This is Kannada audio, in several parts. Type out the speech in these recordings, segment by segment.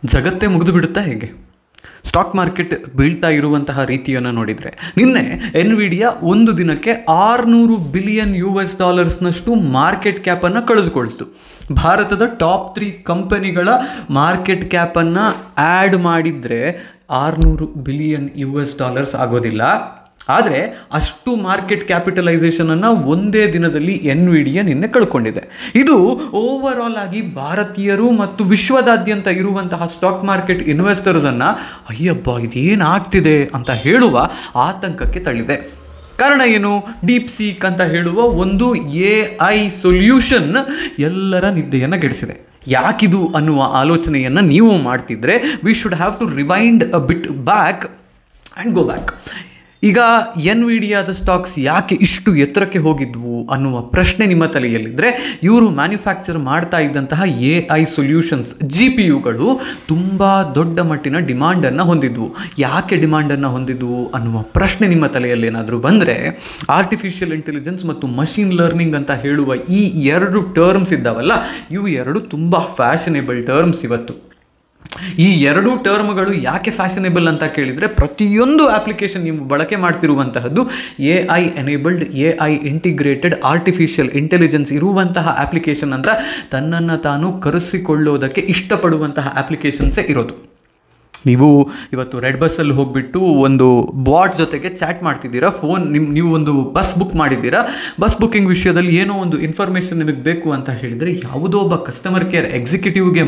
ಜಗತ್ತೇ ಮುಗಿದು ಬಿಡುತ್ತಾ ಹೇಗೆ? ಸ್ಟಾಕ್ ಮಾರ್ಕೆಟ್ ಬೀಳ್ತಾ ಇರುವಂತಹ ರೀತಿಯನ್ನು ನೋಡಿದರೆ ನಿನ್ನೆ ಎನ್ವಿಡಿಯಾ ಒಂದು ದಿನಕ್ಕೆ $600 ಬಿಲಿಯನ್ ಮಾರ್ಕೆಟ್ ಕ್ಯಾಪನ್ನು ಕಳೆದುಕೊಳ್ತು. ಭಾರತದ ಟಾಪ್ 3 ಕಂಪನಿಗಳ ಮಾರ್ಕೆಟ್ ಕ್ಯಾಪನ್ನು ಆ್ಯಡ್ ಮಾಡಿದರೆ $600 ಬಿಲಿಯನ್ ಆಗೋದಿಲ್ಲ. ಆದರೆ ಅಷ್ಟು ಮಾರ್ಕೆಟ್ ಕ್ಯಾಪಿಟಲೈಸೇಷನನ್ನು ಒಂದೇ ದಿನದಲ್ಲಿ ಎನ್ವಿಡಿಯಾ ನಿನ್ನೆ ಕಳ್ಕೊಂಡಿದೆ. ಇದು ಓವರ್ ಆಲ್ ಆಗಿ ಭಾರತೀಯರು ಮತ್ತು ವಿಶ್ವದಾದ್ಯಂತ ಇರುವಂತಹ ಸ್ಟಾಕ್ ಮಾರ್ಕೆಟ್ ಇನ್ವೆಸ್ಟರ್ಸನ್ನು ಅಯ್ಯಬ್ಬ ಇದೇನಾಗ್ತಿದೆ ಅಂತ ಹೇಳುವ ಆತಂಕಕ್ಕೆ ತಳ್ಳಿದೆ. ಕಾರಣ ಏನು? ಡೀಪ್ ಸೀಕ್ ಅಂತ ಹೇಳುವ ಒಂದು AI ಸೊಲ್ಯೂಷನ್ ಎಲ್ಲರ ನಿದ್ದೆಯನ್ನು ಗೆಡಿಸಿದೆ. ಯಾಕಿದು ಅನ್ನುವ ಆಲೋಚನೆಯನ್ನು ನೀವು ಮಾಡ್ತಿದ್ರೆ we should have to rewind a bit back and go back. ಈಗ ಎನ್ವಿಡಿಯಾದ ಸ್ಟಾಕ್ಸ್ ಯಾಕೆ ಇಷ್ಟು ಎತ್ತರಕ್ಕೆ ಹೋಗಿದ್ವು ಅನ್ನುವ ಪ್ರಶ್ನೆ ನಿಮ್ಮ ತಲೆಯಲ್ಲಿದ್ದರೆ, ಇವರು ಮ್ಯಾನುಫ್ಯಾಕ್ಚರ್ ಮಾಡ್ತಾ ಇದ್ದಂತಹ AI ಸೊಲ್ಯೂಷನ್ಸ್ GPUಗಳು ತುಂಬ ದೊಡ್ಡ ಮಟ್ಟಿನ ಡಿಮಾಂಡನ್ನು ಹೊಂದಿದ್ವು. ಯಾಕೆ ಡಿಮಾಂಡನ್ನು ಹೊಂದಿದ್ವು ಅನ್ನುವ ಪ್ರಶ್ನೆ ನಿಮ್ಮ ತಲೆಯಲ್ಲಿ ಏನಾದರೂ ಬಂದರೆ, ಆರ್ಟಿಫಿಷಿಯಲ್ ಇಂಟೆಲಿಜೆನ್ಸ್ ಮತ್ತು ಮಷೀನ್ ಲರ್ನಿಂಗ್ ಅಂತ ಹೇಳುವ ಈ 2 ಟರ್ಮ್ಸ್ ಇದ್ದಾವಲ್ಲ, ಇವು 2 ತುಂಬ ಫ್ಯಾಷನೇಬಲ್ ಟರ್ಮ್ಸ್ ಇವತ್ತು. ಈ 2 ಟರ್ಮ್ಗಳು ಯಾಕೆ ಫ್ಯಾಷನೇಬಲ್ ಅಂತ ಕೇಳಿದರೆ, ಪ್ರತಿಯೊಂದು ಅಪ್ಲಿಕೇಶನ್ ನೀವು ಬಳಕೆ ಮಾಡ್ತಿರುವಂತಹದ್ದು AI enabled, AI integrated, artificial intelligence ಇರುವಂತಹ ಅಪ್ಲಿಕೇಶನ್ ಅಂತ ತನ್ನನ್ನು ತಾನು ಕರೆಸಿಕೊಳ್ಳೋದಕ್ಕೆ ಇಷ್ಟಪಡುವಂತಹ ಅಪ್ಲಿಕೇಶನ್ಸೇ ಇರೋದು. ನೀವು ಇವತ್ತು ರೆಡ್ ಬಸ್ಸಲ್ಲಿ ಹೋಗಿಬಿಟ್ಟು ಒಂದು ಬಾಟ್ ಜೊತೆಗೆ ಚಾಟ್ ಮಾಡ್ತಿದ್ದೀರಾ, ನೀವು ಒಂದು ಬಸ್ ಬುಕ್ ಮಾಡಿದ್ದೀರಾ. ಬಸ್ ಬುಕ್ಕಿಂಗ್ ವಿಷಯದಲ್ಲಿ ಏನೋ ಒಂದು ಇನ್ಫಾರ್ಮೇಷನ್ ನಿಮಗೆ ಬೇಕು ಅಂತ ಹೇಳಿದರೆ, ಯಾವುದೋ ಒಬ್ಬ ಕಸ್ಟಮರ್ ಕೇರ್ ಎಕ್ಸಿಕ್ಯೂಟಿವ್ಗೆ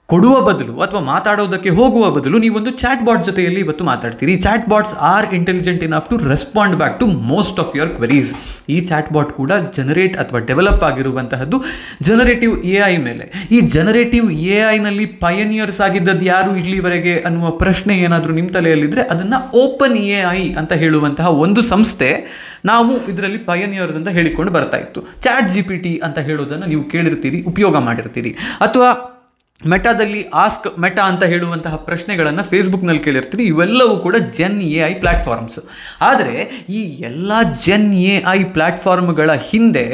ಕೊಡುವ ಬದಲು ಅಥವಾ ಮಾತಾಡೋದಕ್ಕೆ ಹೋಗುವ ಬದಲು ನೀವೊಂದು ಚಾಟ್ ಬಾಟ್ ಜೊತೆಯಲ್ಲಿ ಇವತ್ತು ಮಾತಾಡ್ತೀರಿ. Chat bots are intelligent enough to respond back to most of your queries. ಈ ಚಾಟ್ ಬಾಟ್ ಕೂಡ ಜನರೇಟ್ ಅಥವಾ ಡೆವಲಪ್ ಆಗಿರುವಂತಹದ್ದು ಜನರೇಟಿವ್ AI ಮೇಲೆ. ಈ ಜನರೇಟಿವ್ AIನಲ್ಲಿ ಪಯನಿಯರ್ಸ್ ಆಗಿದ್ದದ್ದು ಯಾರು ಇಲ್ಲಿವರೆಗೆ ಅನ್ನುವ ಪ್ರಶ್ನೆ ಏನಾದರೂ ನಿಮ್ಮ ತಲೆಯಲ್ಲಿದ್ದರೆ, ಅದನ್ನು ಓಪನ್ AI ಅಂತ ಹೇಳುವಂತಹ ಒಂದು ಸಂಸ್ಥೆ ನಾವು ಇದರಲ್ಲಿ ಪಯನಿಯರ್ಸ್ ಅಂತ ಹೇಳಿಕೊಂಡು ಬರ್ತಾ ಇತ್ತು. ಚಾಟ್ GPT ಅಂತ ಹೇಳೋದನ್ನು ನೀವು ಕೇಳಿರ್ತೀರಿ, ಉಪಯೋಗ ಮಾಡಿರ್ತೀರಿ. ಅಥವಾ ಮೆಟಾದಲ್ಲಿ ಆಸ್ಕ್ ಮೆಟಾ ಅಂತ ಹೇಳುವಂತಹ ಪ್ರಶ್ನೆಗಳನ್ನು ಫೇಸ್ಬುಕ್ನಲ್ಲಿ ಕೇಳಿರ್ತೀರಿ. ಇವೆಲ್ಲವೂ ಕೂಡ ಜೆನ್ AI ಪ್ಲ್ಯಾಟ್ಫಾರ್ಮ್ಸ್. ಆದರೆ ಈ ಎಲ್ಲ ಜೆನ್ AI ಪ್ಲ್ಯಾಟ್ಫಾರ್ಮ್ಗಳ ಹಿಂದೆ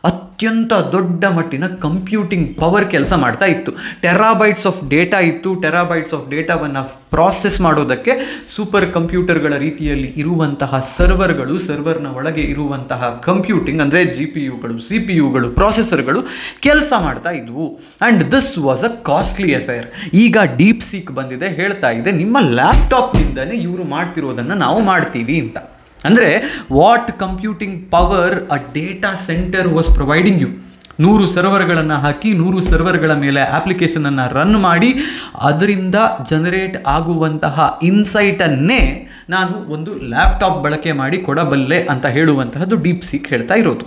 ಅತ್ಯಂತ ದೊಡ್ಡ ಮಟ್ಟಿನ ಕಂಪ್ಯೂಟಿಂಗ್ ಪವರ್ ಕೆಲಸ ಮಾಡ್ತಾ ಇತ್ತು. ಟೆರಾಬೈಟ್ಸ್ ಆಫ್ ಡೇಟಾ ಇತ್ತು. ಟೆರಾಬೈಟ್ಸ್ ಆಫ್ ಡೇಟಾವನ್ನು ಪ್ರಾಸೆಸ್ ಮಾಡೋದಕ್ಕೆ ಸೂಪರ್ ಕಂಪ್ಯೂಟರ್ಗಳ ರೀತಿಯಲ್ಲಿ ಇರುವಂತಹ ಸರ್ವರ್ನ ಒಳಗೆ ಇರುವಂತಹ ಕಂಪ್ಯೂಟಿಂಗ್ ಅಂದರೆ GPUಗಳು, CPUಗಳು, ಪ್ರಾಸೆಸರ್ಗಳು ಕೆಲಸ ಮಾಡ್ತಾ ಇದ್ವು. And this was a costly affair. ಈಗ ಡೀಪ್ ಸೀಕ್ ಬಂದಿದೆ, ಹೇಳ್ತಾ ಇದೆ ನಿಮ್ಮ ಲ್ಯಾಪ್ಟಾಪ್ನಿಂದನೇ ಇವರು ಮಾಡ್ತಿರೋದನ್ನು ನಾವು ಮಾಡ್ತೀವಿ ಅಂತ. ಅಂದರೆ what computing power a data centre was providing you. 100 ಸರ್ವರ್ಗಳನ್ನು ಹಾಕಿ 100 ಸರ್ವರ್ಗಳ ಮೇಲೆ ಅಪ್ಲಿಕೇಶನನ್ನು ರನ್ ಮಾಡಿ ಅದರಿಂದ ಜನರೇಟ್ ಆಗುವಂತಹ ಇನ್ಸೈಟನ್ನೇ ನಾನು ಒಂದು ಲ್ಯಾಪ್ಟಾಪ್ ಬಳಕೆ ಮಾಡಿ ಕೊಡಬಲ್ಲೆ ಅಂತ ಹೇಳುವಂತಹದ್ದು ಡೀಪ್ ಸೀಕ್ ಹೇಳ್ತಾ ಇರೋದು.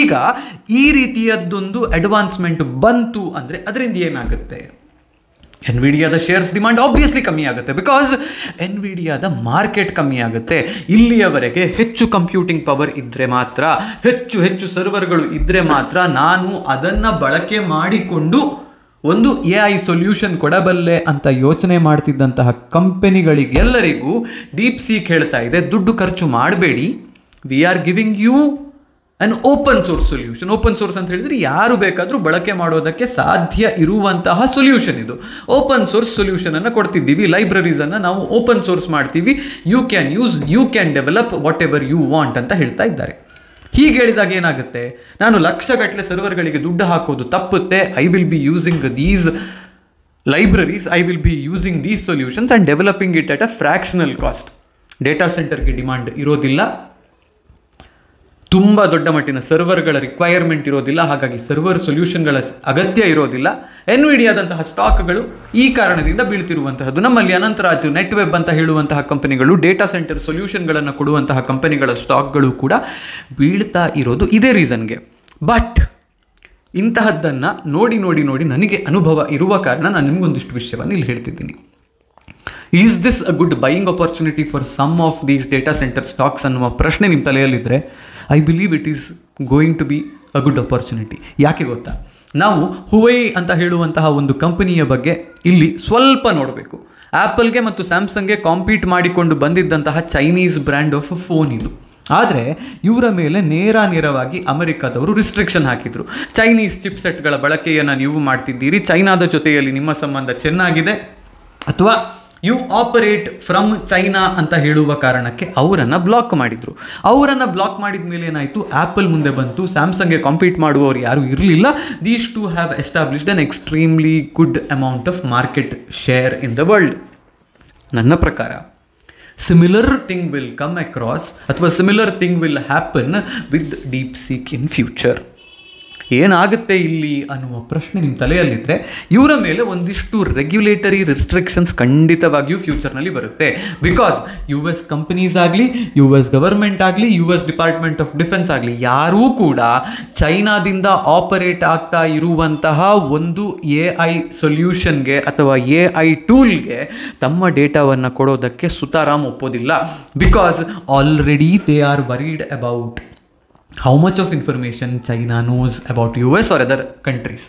ಈಗ ಈ ರೀತಿಯದ್ದೊಂದು ಅಡ್ವಾನ್ಸ್ಮೆಂಟ್ ಬಂತು ಅಂದರೆ ಅದರಿಂದ ಏನಾಗುತ್ತೆ? ಎನ್ವಿಡಿಯಾದ ಶೇರ್ಸ್ ಡಿಮಾಂಡ್ ಆಬ್ವಿಯಸ್ಲಿ ಕಮ್ಮಿ ಆಗುತ್ತೆ. ಬಿಕಾಸ್ ಎನ್ವಿಡಿಯಾದ ಮಾರ್ಕೆಟ್ ಕಮ್ಮಿ ಆಗುತ್ತೆ. ಇಲ್ಲಿಯವರೆಗೆ ಹೆಚ್ಚು ಕಂಪ್ಯೂಟಿಂಗ್ ಪವರ್ ಇದ್ದರೆ ಮಾತ್ರ, ಹೆಚ್ಚು ಸರ್ವರ್ಗಳು ಇದ್ದರೆ ಮಾತ್ರ ನಾನು ಅದನ್ನು ಬಳಕೆ ಮಾಡಿಕೊಂಡು ಒಂದು AI ಸೊಲ್ಯೂಷನ್ ಕೊಡಬಲ್ಲೆ ಅಂತ ಯೋಚನೆ ಮಾಡ್ತಿದ್ದಂತಹ ಕಂಪನಿಗಳಿಗೆಲ್ಲರಿಗೂ ಡೀಪ್ ಸೀಕ್ ಹೇಳ್ತಾ ಇದೆ, ದುಡ್ಡು ಖರ್ಚು ಮಾಡಬೇಡಿ, we are giving you an open source solution. Open source ಅಂತ ಹೇಳಿದರೆ ಯಾರು ಬೇಕಾದರೂ ಬಳಕೆ ಮಾಡೋದಕ್ಕೆ ಸಾಧ್ಯ ಇರುವಂತಹ ಸೊಲ್ಯೂಷನ್ ಇದು. ಓಪನ್ ಸೋರ್ಸ್ ಸೊಲ್ಯೂಷನನ್ನು ಕೊಡ್ತಿದ್ದೀವಿ, ಲೈಬ್ರರೀಸನ್ನು ನಾವು ಓಪನ್ ಸೋರ್ಸ್ ಮಾಡ್ತೀವಿ, you can use, you can develop whatever you want ಅಂತ ಹೇಳ್ತಾ ಇದ್ದಾರೆ. ಹೀಗೆ ಹೇಳಿದಾಗ ಏನಾಗುತ್ತೆ? ನಾನು ಲಕ್ಷಗಟ್ಟಲೆ ಸರ್ವರ್ಗಳಿಗೆ ದುಡ್ಡು ಹಾಕೋದು ತಪ್ಪುತ್ತೆ. I will be using these libraries, I will be using these solutions and developing it at a fractional cost. Data ಸೆಂಟರ್ಗೆ ಡಿಮಾಂಡ್ ಇರೋದಿಲ್ಲ, ತುಂಬ ದೊಡ್ಡ ಮಟ್ಟಿನ ಸರ್ವರ್ಗಳ ರಿಕ್ವೈರ್ಮೆಂಟ್ ಇರೋದಿಲ್ಲ, ಹಾಗಾಗಿ ಸರ್ವರ್ ಸೊಲ್ಯೂಷನ್ಗಳ ಅಗತ್ಯ ಇರೋದಿಲ್ಲ. ಎನ್ವಿಡಿಯಾದಂತಹ ಸ್ಟಾಕ್ಗಳು ಈ ಕಾರಣದಿಂದ ಬೀಳ್ತಿರುವಂತಹದ್ದು. ನಮ್ಮಲ್ಲಿ ಅನಂತರಾಜು, ನೆಟ್ ವೆಬ್ ಅಂತ ಹೇಳುವಂತಹ ಕಂಪನಿಗಳು, ಡೇಟಾ ಸೆಂಟರ್ ಸೊಲ್ಯೂಷನ್ಗಳನ್ನು ಕೊಡುವಂತಹ ಕಂಪನಿಗಳ ಸ್ಟಾಕ್ಗಳು ಕೂಡ ಬೀಳ್ತಾ ಇರೋದು ಇದೇ ರೀಸನ್ಗೆ. ಬಟ್ ಇಂತಹದ್ದನ್ನು ನೋಡಿ ನನಗೆ ಅನುಭವ ಇರುವ ಕಾರಣ ನಾನು ನಿಮಗೊಂದಿಷ್ಟು ವಿಷಯವನ್ನು ಇಲ್ಲಿ ಹೇಳ್ತಿದ್ದೀನಿ. Is this a good buying opportunity for some of these data centre stocks ಅನ್ನುವ ಪ್ರಶ್ನೆ ನಿಮ್ಮ ತಲೆಯಲ್ಲಿದ್ದರೆ, I believe it is going to be a good opportunity. ಯಾಕೆ ಗೊತ್ತಾ? ನಾವು ಹುವೈ ಅಂತ ಹೇಳುವಂತಹ ಒಂದು ಕಂಪನಿಯ ಬಗ್ಗೆ ಇಲ್ಲಿ ಸ್ವಲ್ಪ ನೋಡಬೇಕು. ಆ್ಯಪಲ್ಗೆ ಮತ್ತು ಸ್ಯಾಮ್ಸಂಗ್ಗೆ ಕಾಂಪೀಟ್ ಮಾಡಿಕೊಂಡು ಬಂದಿದ್ದಂತಹ ಚೈನೀಸ್ ಬ್ರ್ಯಾಂಡ್ ಆಫ್ ಫೋನ್ ಇದು. ಆದರೆ ಇವರ ಮೇಲೆ ನೇರವಾಗಿ ಅಮೆರಿಕದವರು ರಿಸ್ಟ್ರಿಕ್ಷನ್ ಹಾಕಿದರು. ಚೈನೀಸ್ ಚಿಪ್ಸೆಟ್ಗಳ ಬಳಕೆಯನ್ನು ನೀವು ಮಾಡ್ತಿದ್ದೀರಿ, ಚೈನಾದ ಜೊತೆಯಲ್ಲಿ ನಿಮ್ಮ ಸಂಬಂಧ ಚೆನ್ನಾಗಿದೆ, ಅಥವಾ ಯು ಆಪರೇಟ್ ಫ್ರಮ್ ಚೈನಾ ಅಂತ ಹೇಳುವ ಕಾರಣಕ್ಕೆ ಅವರನ್ನು ಬ್ಲಾಕ್ ಮಾಡಿದರು. ಅವರನ್ನು ಬ್ಲಾಕ್ ಮಾಡಿದ ಮೇಲೆ ಏನಾಯಿತು, ಆ್ಯಪಲ್ ಮುಂದೆ ಬಂತು, ಸ್ಯಾಮ್ಸಂಗ್ಗೆ ಕಾಂಪೀಟ್ ಮಾಡುವವರು ಯಾರೂ ಇರಲಿಲ್ಲ. These two have established an extremely good amount of market share in the world. ನನ್ನ ಪ್ರಕಾರ similar thing will come across, ಅಥವಾ similar thing will happen with DeepSeek in future. ಏನಾಗುತ್ತೆ ಇಲ್ಲಿ ಅನ್ನುವ ಪ್ರಶ್ನೆ ನಿಮ್ಮ ತಲೆಯಲ್ಲಿದ್ದರೆ, ಇವರ ಮೇಲೆ ಒಂದಿಷ್ಟು ರೆಗ್ಯುಲೇಟರಿ ರಿಸ್ಟ್ರಿಕ್ಷನ್ಸ್ ಖಂಡಿತವಾಗಿಯೂ ಫ್ಯೂಚರ್ನಲ್ಲಿ ಬರುತ್ತೆ. ಬಿಕಾಸ್ US ಕಂಪನೀಸ್ ಆಗಲಿ, US ಗವರ್ಮೆಂಟ್ ಆಗಲಿ, US ಡಿಪಾರ್ಟ್ಮೆಂಟ್ ಆಫ್ ಡಿಫೆನ್ಸ್ ಆಗಲಿ, ಯಾರೂ ಕೂಡ ಚೈನಾದಿಂದ ಆಪರೇಟ್ ಆಗ್ತಾ ಇರುವಂತಹ ಒಂದು AI ಸೊಲ್ಯೂಷನ್ಗೆ ಅಥವಾ AI ಟೂಲ್ಗೆ ತಮ್ಮ ಡೇಟಾವನ್ನು ಕೊಡೋದಕ್ಕೆ ಸುತಾರಾಮ್ ಒಪ್ಪೋದಿಲ್ಲ. Because already they are varied about how much of information China knows about US or other countries.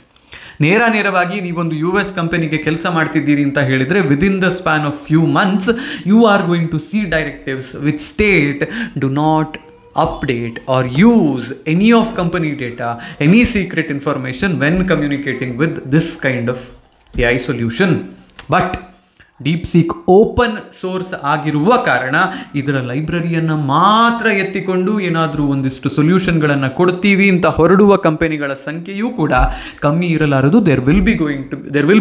ನೇರವಾಗಿ ನೀವೊಂದು US ಕಂಪನಿಗೆ ಕೆಲಸ ಮಾಡ್ತಿದ್ದೀರಿ ಅಂತ ಹೇಳಿದರೆ, within the span of few months you are going to see directives which state do not update or use any of company data, any secret information when communicating with this kind of AI solution. But DeepSeek open source ಆಗಿರುವ ಕಾರಣ ಇದರ ಲೈಬ್ರರಿಯನ್ನು ಮಾತ್ರ ಎತ್ತಿಕೊಂಡು ಏನಾದರೂ ಒಂದಿಷ್ಟು ಸೊಲ್ಯೂಷನ್ಗಳನ್ನು ಕೊಡ್ತೀವಿ ಅಂತ ಹೊರಡುವ ಕಂಪನಿಗಳ ಸಂಖ್ಯೆಯೂ ಕೂಡ ಕಮ್ಮಿ ಇರಲಾರದು. There will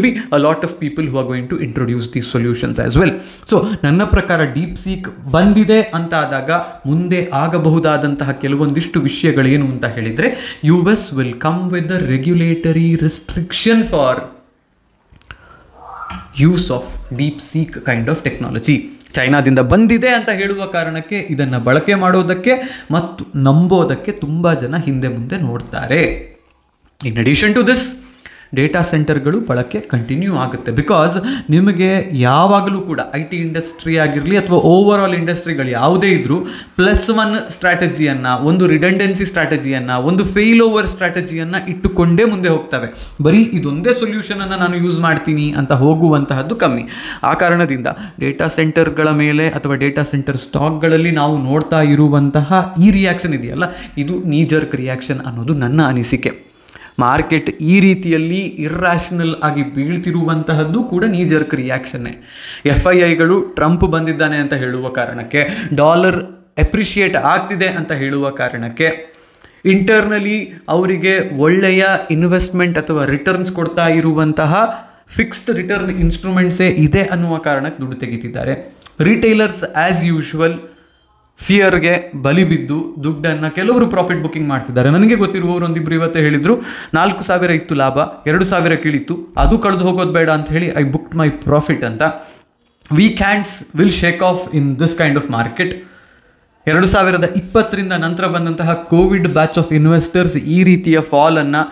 be a lot of people who are going to introduce these solutions as well. So ನನ್ನ ಪ್ರಕಾರ DeepSeek ಬಂದಿದೆ ಅಂತ ಆದಾಗ ಮುಂದೆ ಆಗಬಹುದಾದಂತಹ ಕೆಲವೊಂದಿಷ್ಟು ವಿಷಯಗಳೇನು ಅಂತ ಹೇಳಿದರೆ, US will come with the regulatory restriction for use of DeepSeek kind of technology. ಚೈನಾದಿಂದ ಬಂದಿದೆ ಅಂತ ಹೇಳುವ ಕಾರಣಕ್ಕೆ ಇದನ್ನು ಬಳಕೆ ಮಾಡೋದಕ್ಕೆ ಮತ್ತು ನಂಬೋದಕ್ಕೆ ತುಂಬ ಜನ ಹಿಂದೆ ಮುಂದೆ ನೋಡ್ತಾರೆ. In addition to this, data ಸೆಂಟರ್ಗಳು ಬಳಕೆ ಕಂಟಿನ್ಯೂ ಆಗುತ್ತೆ. ಬಿಕಾಸ್ ನಿಮಗೆ ಯಾವಾಗಲೂ ಕೂಡ IT ಇಂಡಸ್ಟ್ರಿ ಆಗಿರಲಿ ಅಥವಾ ಓವರ್ ಆಲ್ ಇಂಡಸ್ಟ್ರಿಗಳು ಯಾವುದೇ ಇದ್ದರೂ +1 ಸ್ಟ್ರಾಟಜಿಯನ್ನು, ಒಂದು ರಿಡಂಡೆನ್ಸಿ ಸ್ಟ್ರಾಟಜಿಯನ್ನು, ಒಂದು ಫೇಲ್ ಓವರ್ ಸ್ಟ್ರಾಟಜಿಯನ್ನು ಇಟ್ಟುಕೊಂಡೇ ಮುಂದೆ ಹೋಗ್ತವೆ. ಬರೀ ಇದೊಂದೇ ಸೊಲ್ಯೂಷನನ್ನು ನಾನು ಯೂಸ್ ಮಾಡ್ತೀನಿ ಅಂತ ಹೋಗುವಂತಹದ್ದು ಕಮ್ಮಿ. ಆ ಕಾರಣದಿಂದ ಡೇಟಾ ಸೆಂಟರ್ಗಳ ಮೇಲೆ ಅಥವಾ ಡೇಟಾ ಸೆಂಟರ್ ಸ್ಟಾಕ್ಗಳಲ್ಲಿ ನಾವು ನೋಡ್ತಾ ಇರುವಂತಹ ಈ ರಿಯಾಕ್ಷನ್ ಇದೆಯಲ್ಲ, ಇದು ನೀಜರ್ಕ್ ರಿಯಾಕ್ಷನ್ ಅನ್ನೋದು ನನ್ನ ಅನಿಸಿಕೆ. ಮಾರ್ಕೆಟ್ ಈ ರೀತಿಯಲ್ಲಿ ಇರ್ರಾಷನಲ್ ಆಗಿ ಬೀಳ್ತಿರುವಂತಹದ್ದು ಕೂಡ ನೀಜರ್ಕ್ ರಿಯಾಕ್ಷನ್ನೇ. FIIಗಳು ಟ್ರಂಪ್ ಬಂದಿದ್ದಾನೆ ಅಂತ ಹೇಳುವ ಕಾರಣಕ್ಕೆ, ಡಾಲರ್ ಎಪ್ರಿಷಿಯೇಟ್ ಆಗ್ತಿದೆ ಅಂತ ಹೇಳುವ ಕಾರಣಕ್ಕೆ, ಇಂಟರ್ನಲಿ ಅವರಿಗೆ ಒಳ್ಳೆಯ ಇನ್ವೆಸ್ಟ್ಮೆಂಟ್ ಅಥವಾ ರಿಟರ್ನ್ಸ್ ಕೊಡ್ತಾ ಇರುವಂತಹ ಫಿಕ್ಸ್ಡ್ ರಿಟರ್ನ್ ಇನ್ಸ್ಟ್ರೂಮೆಂಟ್ಸೇ ಇದೆ ಅನ್ನುವ ಕಾರಣಕ್ಕೆ ದುಡ್ಡು ತೆಗಿತಿದ್ದಾರೆ. ರಿಟೇಲರ್ಸ್ ಆ್ಯಸ್ ಯೂಶ್ವಲ್ ಫಿಯರ್ಗೆ ಬಲಿ ಬಿದ್ದು ದುಡ್ಡನ್ನು ಕೆಲವರು ಪ್ರಾಫಿಟ್ ಬುಕ್ಕಿಂಗ್ ಮಾಡ್ತಿದ್ದಾರೆ. ನನಗೆ ಗೊತ್ತಿರುವವರು ಒಂದಿಬ್ಬರು ಇವತ್ತೇ ಹೇಳಿದರು, 4,000 ಇತ್ತು ಲಾಭ, 2,000 ಇಳಿತು, ಅದು ಕಳೆದು ಹೋಗೋದು ಬೇಡ ಅಂತ ಹೇಳಿ ಐ ಬುಕ್ಡ್ ಮೈ ಪ್ರಾಫಿಟ್ ಅಂತ. Weak hands will shake off in this kind of market. 2020 ನಂತರ ಬಂದಂತಹ ಕೋವಿಡ್ ಬ್ಯಾಚ್ ಆಫ್ ಇನ್ವೆಸ್ಟರ್ಸ್ ಈ ರೀತಿಯ ಫಾಲನ್ನು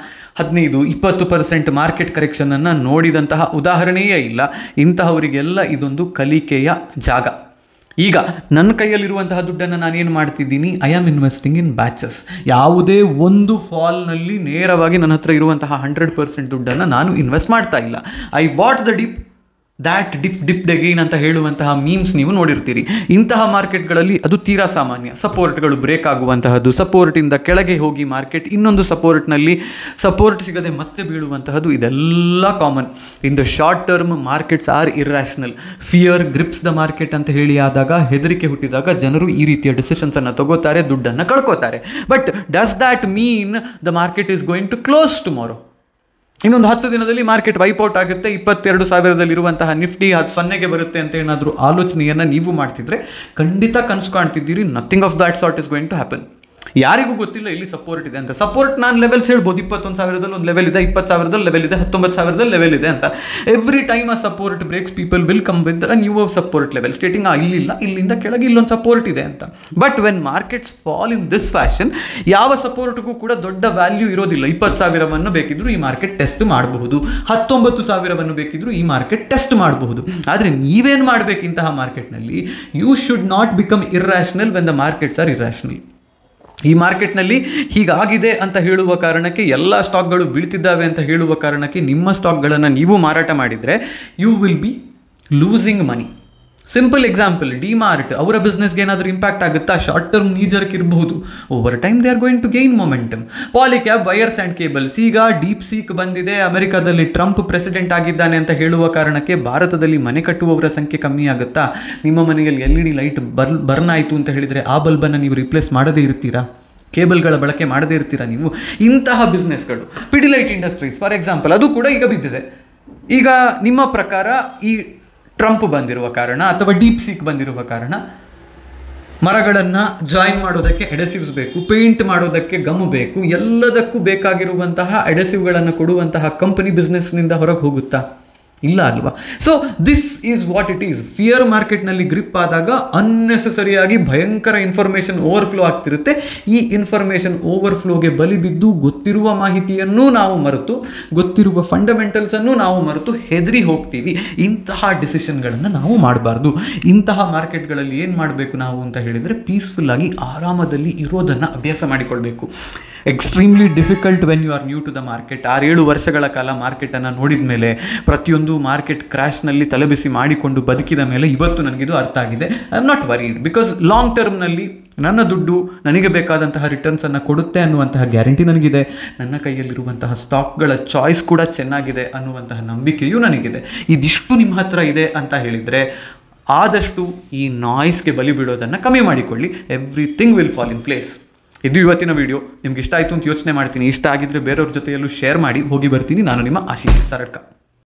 15-20% ಮಾರ್ಕೆಟ್ ಕರೆಕ್ಷನನ್ನು ನೋಡಿದಂತಹ ಉದಾಹರಣೆಯೇ ಇಲ್ಲ. ಇಂತಹವರಿಗೆಲ್ಲ ಇದೊಂದು ಕಲಿಕೆಯ ಜಾಗ. ಈಗ ನನ್ನ ಕೈಯಲ್ಲಿರುವಂತಹ ದುಡ್ಡನ್ನು ನಾನೇನು ಮಾಡ್ತಿದ್ದೀನಿ, I am investing in batches. ಯಾವುದೇ ಒಂದು ಫಾಲ್ನಲ್ಲಿ ನೇರವಾಗಿ ನನ್ನ ಹತ್ರ ಇರುವಂತಹ 100% ದುಡ್ಡನ್ನು ನಾನು ಇನ್ವೆಸ್ಟ್ ಮಾಡ್ತಾ ಇಲ್ಲ. I bought the dip, that dip again ಅಂತ ಹೇಳುವಂತಹ ಮೀಮ್ಸ್ ನೀವು ನೋಡಿರ್ತೀರಿ. ಇಂತಹ ಮಾರ್ಕೆಟ್ಗಳಲ್ಲಿ ಅದು ತೀರಾ ಸಾಮಾನ್ಯ. ಸಪೋರ್ಟ್ಗಳು ಬ್ರೇಕ್ ಆಗುವಂತಹದ್ದು, ಸಪೋರ್ಟಿಂದ ಕೆಳಗೆ ಹೋಗಿ ಮಾರ್ಕೆಟ್ ಇನ್ನೊಂದು ಸಪೋರ್ಟ್ನಲ್ಲಿ ಸಪೋರ್ಟ್ ಸಿಗದೆ ಮತ್ತೆ ಬೀಳುವಂತಹದ್ದು, ಇದೆಲ್ಲ common. In the short term markets are irrational. Fear grips the market ಅಂತ ಹೇಳಿ ಆದಾಗ, ಹೆದರಿಕೆ ಹುಟ್ಟಿದಾಗ ಜನರು ಈ ರೀತಿಯ ಡಿಸಿಷನ್ಸನ್ನು ತಗೋತಾರೆ, ದುಡ್ಡನ್ನು ಕಳ್ಕೋತಾರೆ. But does that mean the market is going to close tomorrow? ಇನ್ನೊಂದು 10 ದಿನದಲ್ಲಿ ಮಾರ್ಕೆಟ್ ವೈಪೌಟ್ ಆಗುತ್ತೆ, 22,000 ನಿಫ್ಟಿ 0ಗೆ ಬರುತ್ತೆ ಅಂತ ಏನಾದರೂ ಆಲೋಚನೆಯನ್ನು ನೀವು ಮಾಡ್ತಿದ್ರೆ ಖಂಡಿತ ಕನಸು ಕಾಣ್ತಿದ್ದೀರಿ. Nothing of that sort is going to happen. ಯಾರಿಗೂ ಗೊತ್ತಿಲ್ಲ ಇಲ್ಲಿ ಸಪೋರ್ಟ್ ಇದೆ ಅಂತ. ಸಪೋರ್ಟ್ ನಾನು ಲೆವೆಲ್ಸ್ ಹೇಳ್ಬೋದು, 21,000 ಒಂದು ಲೆವೆಲ್ ಇದೆ, 20,000 ಲೆವೆಲ್ ಇದೆ, 19,000 ಲೆವೆಲ್ ಇದೆ ಅಂತ. Every time a support breaks, people will come with a new support level stating ಇಲ್ಲಿಲ್ಲ, ಇಲ್ಲಿಂದ ಕೆಳಗೆ ಇಲ್ಲೊಂದು ಸಪೋರ್ಟ್ ಇದೆ ಅಂತ. But when markets fall in this fashion, ಯಾವ ಸಪೋರ್ಟ್ಗೂ ಕೂಡ ದೊಡ್ಡ ವ್ಯಾಲ್ಯೂ ಇರೋದಿಲ್ಲ. 20,000 ಬೇಕಿದ್ರು ಈ ಮಾರ್ಕೆಟ್ ಟೆಸ್ಟ್ ಮಾಡಬಹುದು, 19,000 ಬೇಕಿದ್ರು ಈ ಮಾರ್ಕೆಟ್ ಟೆಸ್ಟ್ ಮಾಡಬಹುದು. ಆದರೆ ನೀವೇನು ಮಾಡಬೇಕು ಇಂತಹ ಮಾರ್ಕೆಟ್ನಲ್ಲಿ? You should not become irrational when the markets are irrational. ಈ ಮಾರ್ಕೆಟ್ನಲ್ಲಿ ಹೀಗಾಗಿದೆ ಅಂತ ಹೇಳುವ ಕಾರಣಕ್ಕೆ, ಎಲ್ಲ ಸ್ಟಾಕ್ಗಳು ಬೀಳ್ತಿದ್ದಾವೆ ಅಂತ ಹೇಳುವ ಕಾರಣಕ್ಕೆ ನಿಮ್ಮ ಸ್ಟಾಕ್ಗಳನ್ನು ನೀವು ಮಾರಾಟ ಮಾಡಿದರೆ you will be losing money. Simple example, DMart ಅವರ ಬಿಸ್ನೆಸ್ಗೆ ಏನಾದರೂ ಇಂಪ್ಯಾಕ್ಟ್ ಆಗುತ್ತಾ? ಶಾರ್ಟ್ ಟರ್ಮ್ ನೀಜರ್ಕ್ ಇರಬಹುದು, over time they are going to gain momentum. Polycab wires and cables, ಈಗ ಡೀಪ್ ಸೀಕ್ ಬಂದಿದೆ, ಅಮೆರಿಕಾದಲ್ಲಿ ಟ್ರಂಪ್ ಪ್ರೆಸಿಡೆಂಟ್ ಆಗಿದ್ದಾನೆ ಅಂತ ಹೇಳುವ ಕಾರಣಕ್ಕೆ ಭಾರತದಲ್ಲಿ ಮನೆ ಕಟ್ಟುವವರ ಸಂಖ್ಯೆ ಕಮ್ಮಿ ಆಗುತ್ತಾ? ನಿಮ್ಮ ಮನೆಯಲ್ಲಿ LED ಲೈಟ್ ಬರ್ನ್ ಆಯಿತು ಅಂತ ಹೇಳಿದರೆ ಆ ಬಲ್ಬನ್ನು ನೀವು ರಿಪ್ಲೇಸ್ ಮಾಡದೇ ಇರ್ತೀರಾ? ಕೇಬಲ್ಗಳ ಬಳಕೆ ಮಾಡದೇ ಇರ್ತೀರಾ ನೀವು? ಇಂತಹ ಬಿಸ್ನೆಸ್ಗಳು, ಪಿಡಿಲೈಟ್ ಇಂಡಸ್ಟ್ರೀಸ್ ಫಾರ್ ಎಕ್ಸಾಂಪಲ್, ಅದು ಕೂಡ ಈಗ ಬಿದ್ದಿದೆ. ಈಗ ನಿಮ್ಮ ಪ್ರಕಾರ ಈ ಟ್ರಂಪ್ ಬಂದಿರುವ ಕಾರಣ ಅಥವಾ ಡೀಪ್ ಸೀಕ್ ಬಂದಿರುವ ಕಾರಣ ಮರಗಳನ್ನು ಜಾಯಿನ್ ಮಾಡೋದಕ್ಕೆ ಎಡೆಸಿವ್ಸ್ ಬೇಕು, ಪೇಂಟ್ ಮಾಡೋದಕ್ಕೆ ಗಮ್ ಬೇಕು, ಎಲ್ಲದಕ್ಕೂ ಬೇಕಾಗಿರುವಂತಹ ಎಡೆಸಿವ್ಗಳನ್ನು ಕೊಡುವಂತಹ ಕಂಪನಿ ಬಿಸ್ನೆಸ್ನಿಂದ ಹೊರಗೆ ಹೋಗುತ್ತಾ? ಇಲ್ಲ ಅಲ್ವಾ? So this is what it is. Fear ಮಾರ್ಕೆಟ್ನಲ್ಲಿ ಗ್ರಿಪ್ ಆದಾಗ ಅನ್ನೆಸೆಸರಿಯಾಗಿ ಭಯಂಕರ ಇನ್ಫಾರ್ಮೇಷನ್ ಓವರ್ಫ್ಲೋ ಆಗ್ತಿರುತ್ತೆ. ಈ ಇನ್ಫಾರ್ಮೇಷನ್ ಓವರ್ಫ್ಲೋಗೆ ಬಲಿ ಬಿದ್ದು ಗೊತ್ತಿರುವ ಮಾಹಿತಿಯನ್ನೂ ನಾವು ಮರೆತು, ಗೊತ್ತಿರುವ ಫಂಡಮೆಂಟಲ್ಸನ್ನು ನಾವು ಮರೆತು ಹೆದರಿ ಹೋಗ್ತೀವಿ. ಇಂತಹ ಡಿಸಿಷನ್ಗಳನ್ನು ನಾವು ಮಾಡಬಾರ್ದು. ಇಂತಹ ಮಾರ್ಕೆಟ್ಗಳಲ್ಲಿ ಏನು ಮಾಡಬೇಕು ನಾವು ಅಂತ ಹೇಳಿದರೆ, ಪೀಸ್ಫುಲ್ಲಾಗಿ ಆರಾಮದಲ್ಲಿ ಇರೋದನ್ನು ಅಭ್ಯಾಸ ಮಾಡಿಕೊಳ್ಬೇಕು. Extremely difficult when you are new to the market. 6-7 ವರ್ಷಗಳ ಕಾಲ ಮಾರ್ಕೆಟನ್ನು ನೋಡಿದ ಮೇಲೆ, ಪ್ರತಿಯೊಂದು ಮಾರ್ಕೆಟ್ ಕ್ರ್ಯಾಶ್ನಲ್ಲಿ ತಲೆಬಿಸಿ ಮಾಡಿಕೊಂಡು ಬದುಕಿದ ಮೇಲೆ ಇವತ್ತು ನನಗಿದು ಅರ್ಥ ಆಗಿದೆ. I am not worried, because long ಟರ್ಮ್ನಲ್ಲಿ ನನ್ನ ದುಡ್ಡು ನನಗೆ ಬೇಕಾದಂತಹ ರಿಟರ್ನ್ಸನ್ನು ಕೊಡುತ್ತೆ ಅನ್ನುವಂತಹ ಗ್ಯಾರಂಟಿ ನನಗಿದೆ. ನನ್ನ ಕೈಯಲ್ಲಿರುವಂತಹ ಸ್ಟಾಕ್ಗಳ ಚಾಯ್ಸ್ ಕೂಡ ಚೆನ್ನಾಗಿದೆ ಅನ್ನುವಂತಹ ನಂಬಿಕೆಯೂ ನನಗಿದೆ. ಇದಿಷ್ಟು ನಿಮ್ಮ ಹತ್ರ ಇದೆ ಅಂತ ಹೇಳಿದರೆ ಆದಷ್ಟು ಈ ನಾಯ್ಸ್ಗೆ ಬಲಿ ಬಿಡೋದನ್ನು ಕಮ್ಮಿ ಮಾಡಿಕೊಳ್ಳಿ. Everything will fall in place. ಇದು ಇವತ್ತಿನ ವಿಡಿಯೋ. ನಿಮ್ಗೆ ಇಷ್ಟ ಆಯಿತು ಅಂತ ಯೋಚನೆ ಮಾಡ್ತೀನಿ. ಇಷ್ಟ ಆಗಿದ್ದರೆ ಬೇರೆಯವ್ರ ಜೊತೆಯಲ್ಲೂ ಶೇರ್ ಮಾಡಿ. ಹೋಗಿ ಬರ್ತೀನಿ. ನಾನು ನಿಮ್ಮ ಆಶೀಶ್ ಸರಡ್ಕ.